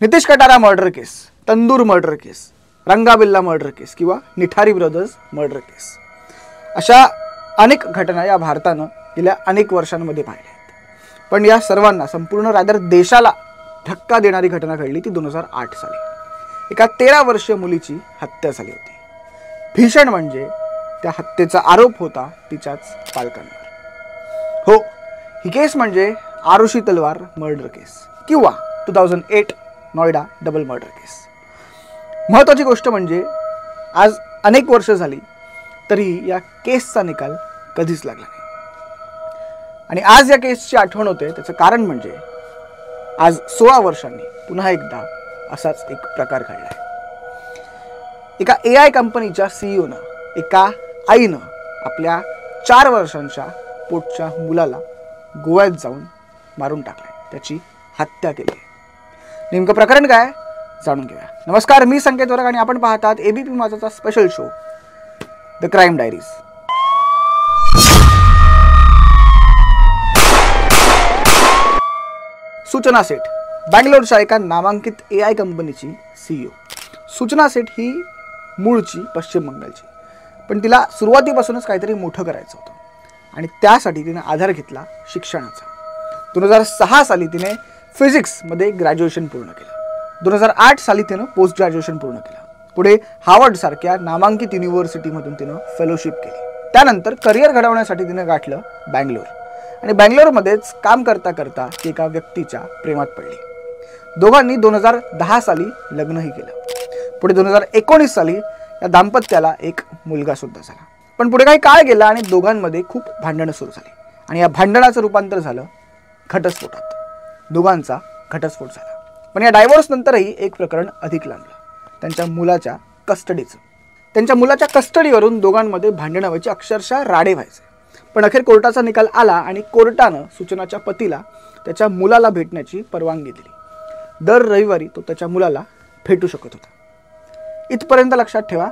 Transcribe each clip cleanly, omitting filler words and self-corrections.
Nitesh Katara murder केस, tandoor murder केस, रंगाबिल्ला murder केस किंवा Nithari brothers murder केस, अशा अनेक घटना या भारतानं गेल्या अनेक वर्षांमध्ये पाहिल्या आहेत. पण या सर्वांना संपूर्ण रादर देशाला धक्का देणारी घटना घडली ती 2008 साली. एका 13 वर्षीय मुलीची हत्या झाली होती. भीषण म्हणजे त्या हत्येचा आरोप होता तिच्याच पालकांवर. हो, ही केस म्हणजे आरुषी तलवार मर्डर केस किंवा 2008 नोएडा डबल मर्डर केस. महत्त्वाची गोष्ट म्हणजे आज अनेक वर्ष झाली तरी या केसचा निकाल कधीच लागला नाही. आणि आज या केसची आठवण होते. त्याचं कारण म्हणजे आज 16 वर्षांनी पुन्हा एकदा असाच एक प्रकार घडलाय. एका AI कंपनीच्या CEOनं, एका आईनं आपल्या 4 वर्षांच्या पोटच्या मुलाला गोव्यात जाऊन मारून टाकलंय, त्याची हत्या केली. नेमकं प्रकरण काय जाणून घेऊया. नमस्कार, मी संकेत वरग आणि आपण पाहतात ABP माझाचा special show the crime diaries. Suchana Seth, बँगलोरच्या एका नामांकित AI कंपनीची CEO. सूचना सेठ ही मूळची पश्चिम बंगालची, पण तिला सुरुवातीपासूनच काहीतरी मोठं करायचं होतं आणि त्यासाठी तिने आधार घेतला शिक्षणाचा. 2006 साली तिने फिजिक्समध्ये ग्रॅज्युएशन पूर्ण केलं. 2008 साली तिनं पोस्ट ग्रॅज्युएशन पूर्ण केलं. पुढे हार्वर्ड सारख्या नामांकित युनिव्हर्सिटीमधून तिनं फेलोशिप केली. त्यानंतर करिअर घडवण्यासाठी तिनं गाठलं बँगलोर आणि बँगलोरमध्येच काम करता करता ती एका व्यक्तीच्या प्रेमात पडली. दोघांनी 2010 साली लग्नही केलं. पुढे 2019 साली या दाम्पत्याला एक मुलगा सुद्धा झाला. पण पुढे काही काळ गेला आणि दोघांमध्ये खूप भांडणं सुरू झाली आणि या भांडणाचं रूपांतर झालं घटस्फोटात. दोघांचा घटस्फोट झाला. पण या डायव्होर्स नंतरही एक प्रकरण अधिक लागलं, त्यांच्या मुलाच्या कस्टडीचं. त्यांच्या मुलाच्या कस्टडीवरून दोघांमध्ये भांडणं व्हायची, अक्षरशः राडे व्हायचे. पण अखेर कोर्टाचा निकाल आला आणि कोर्टानं सूचनाच्या पतीला त्याच्या मुलाला भेटण्याची परवानगी दिली. दर रविवारी तो त्याच्या मुलाला भेटू शकत होता. इथपर्यंत लक्षात ठेवा.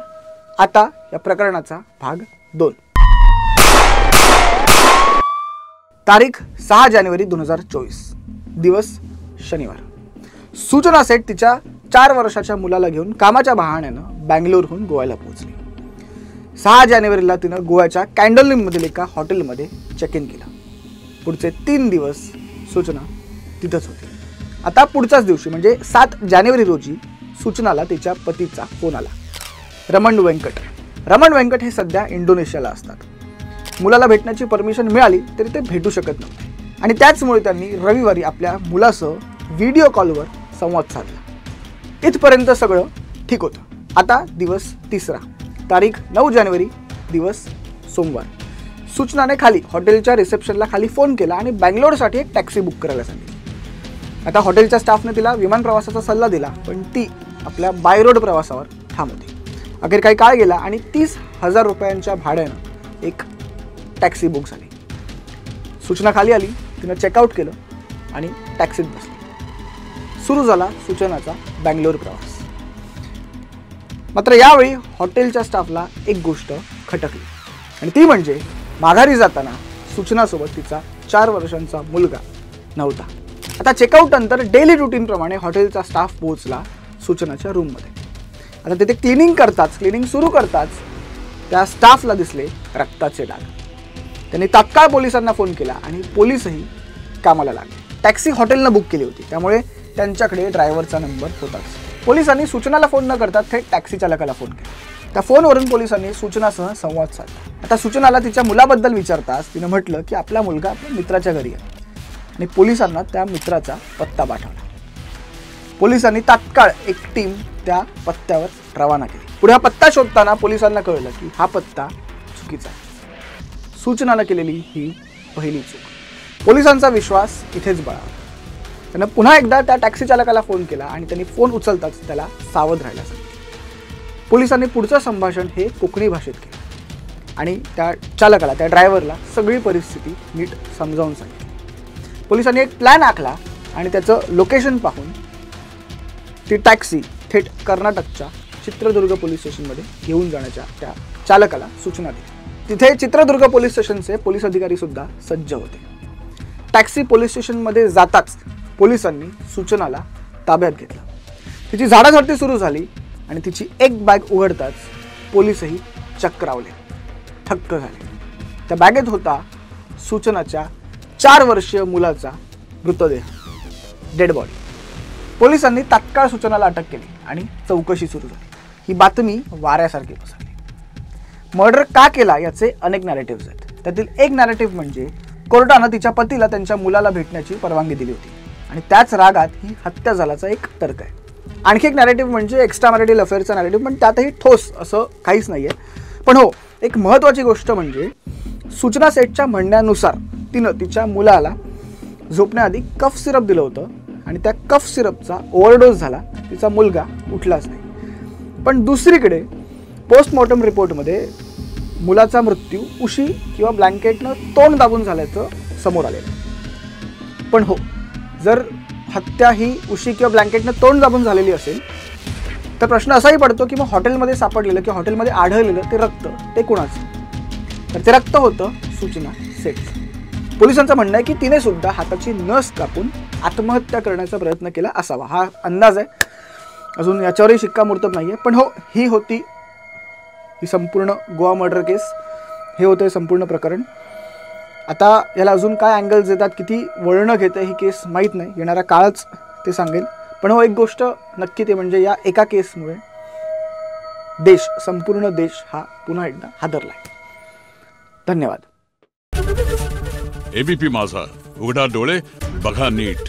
आता या प्रकरणाचा भाग 2. तारीख 6 जानेवारी 2024, दिवस शनिवार. सूचना सेठ तिच्या 4 वर्षाच्या मुलाला घेऊन कामाच्या बहाण्यानं बँगलोरहून गोव्याला पोहोचली. 6 जानेवारीला तिनं गोव्याच्या कॅन्डोलिममधील एका हॉटेलमध्ये चेक इन केलं. पुढचे 3 दिवस सूचना तिथंच होती. आता पुढच्याच दिवशी म्हणजे 7 जानेवारी रोजी सूचनाला तिच्या पतीचा फोन आला. रमण वेंकट हे सध्या इंडोनेशियाला असतात. मुलाला भेटण्याची परमिशन मिळाली तरी ते भेटू शकत नव्हते आणि त्याचमुळे त्यांनी रविवारी आपल्या मुलासह व्हिडिओ कॉलवर संवाद साधला. इथपर्यंत सगळं ठीक होतं. आता दिवस 3, तारीख 9 जानेवारी, दिवस सोमवार. सूचनाने खाली हॉटेलच्या रिसेप्शनला खाली फोन केला आणि बँगलोरसाठी एक टॅक्सी बुक करायला सांगितली. आता हॉटेलच्या स्टाफने तिला विमान प्रवासाचा सल्ला दिला, पण ती आपल्या बाय रोड प्रवासावर ठाम होती. अखेर काही काळ गेला आणि 30,000 रुपयांच्या भाड्यानं एक टॅक्सी बुक झाली. सूचना खाली आली, तिनं चेकआउट केलं आणि टॅक्सीत बसली. सुरू झाला सूचनाचा बँगलोर प्रवास. मात्र यावेळी हॉटेलच्या स्टाफला एक गोष्ट खटकली आणि ती म्हणजे माघारी जाताना सूचनासोबत तिचा 4 वर्षांचा मुलगा नव्हता. आता चेकआउट नंतर डेली रुटीनप्रमाणे हॉटेलचा स्टाफ पोहोचला सूचनाच्या रूममध्ये. आता तिथे क्लिनिंग सुरू करताच त्या स्टाफला दिसले रक्ताचे डाग. त्यांनी तात्काळ पोलिसांना फोन केला आणि पोलीसही कामाला लागले. टॅक्सी हॉटेलनं बुक केली होती, त्यामुळे त्यांच्याकडे ड्रायव्हरचा नंबर होताच. पोलिसांनी सूचनाला फोन न करता थेट टॅक्सी चालकाला फोन केला. त्या फोनवरून पोलिसांनी सूचनासह संवाद साधला. आता सूचनाला तिच्या मुलाबद्दल विचारताच तिनं म्हटलं की आपला मुलगा आपल्या मित्राच्या घरी आहे आणि पोलिसांना त्या मित्राचा पत्ता पाठवला. पोलिसांनी तात्काळ एक टीम त्या पत्त्यावर रवाना केली. पुढे हा पत्ता शोधताना पोलिसांना कळलं की हा पत्ता चुकीचा आहे. सूचनानं केलेली ही पहिली चूक. पोलिसांचा विश्वास इथेच बळावला. त्यानं पुन्हा एकदा त्या टॅक्सी चालकाला फोन केला आणि त्यांनी फोन उचलताच त्याला सावध राहायला सांगितलं. पोलिसांनी पुढचं संभाषण हे कोकणी भाषेत केलं आणि त्या चालकाला, त्या ड्रायव्हरला सगळी परिस्थिती नीट समजावून सांगितली. पोलिसांनी एक प्लॅन आखला आणि त्याचं लोकेशन पाहून ती टॅक्सी थेट कर्नाटकच्या चित्रदुर्ग पोलीस स्टेशनमध्ये घेऊन जाण्याच्या त्या चालकाला सूचना दिली. तिथे चित्रदुर्ग पोलीस स्टेशनचे पोलीस अधिकारी सुद्धा सज्ज होते. टॅक्सी पोलीस स्टेशनमध्ये जाताच पोलिसांनी सूचनाला ताब्यात घेतलं तिची झाडाझडती सुरू झाली आणि तिची एक बॅग उघडताच पोलीसही चक्रावले, थक्क झाले. त्या बॅगेत होता सूचनाच्या 4 वर्षीय मुलाचा मृतदेह, डेड बॉडी. पोलिसांनी तात्काळ सूचनाला अटक केली आणि चौकशी सुरू झाली. ही बातमी वाऱ्यासारखी पसरली. मर्डर का केला याचे अनेक नॅरेटिव्ह आहेत. त्यातील एक नॅरेटिव्ह म्हणजे कोर्टानं तिच्या पतीला त्यांच्या मुलाला भेटण्याची परवानगी दिली होती आणि त्याच रागात ही हत्या झाल्याचा एक तर्क आहे. आणखी एक नॅरेटिव्ह म्हणजे एक्स्ट्रा मॅरिटल अफेअरचा नॅरेटिव्ह, पण त्यातही ठोस असं काहीच नाही आहे. पण हो, एक महत्त्वाची गोष्ट म्हणजे सूचना सेठच्या म्हणण्यानुसार तिनं तिच्या मुलाला झोपण्याआधी कफ सिरप दिलं होतं आणि त्या कफ सिरपचा ओव्हरडोस झाला. तिचा मुलगा उठलाच नाही. पण दुसरीकडे पोस्टमॉर्टम रिपोर्टमध्ये मुलाचा मृत्यू उशी किंवा ब्लँकेटनं तोंड दाबून झाल्याचं समोर आलेलं. पण हो, जर हत्या ही उशी किंवा ब्लँकेटनं तोंड दाबून झालेली असेल तर प्रश्न असाही पडतो की मग हॉटेलमध्ये सापडलेलं किंवा हॉटेलमध्ये आढळलेलं ते रक्त ते कुणाचं? तर ते रक्त होतं सूचना सेठचं. पोलिसांचं म्हणणं आहे की तिने सुद्धा हाताची नस कापून आत्महत्या करण्याचा प्रयत्न केला असावा, हा अंदाज आहे. अजून याच्यावरही शिक्कामोर्तब नाही आहे. पण हो, ही होती ही संपूर्ण गोवा मर्डर केस. हे होतं संपूर्ण प्रकरण. आता याला अजून काय अँगल्स येतात, किती वळणं घेते ही केस माहीत नाही, येणारा काळच ते सांगेल. पण हो, एक गोष्ट नक्की ते म्हणजे या एका केसमुळे संपूर्ण देश हा पुन्हा एकदा हादरलाय. धन्यवाद. एबीपी माझा, उघडा डोळे बघा नीट.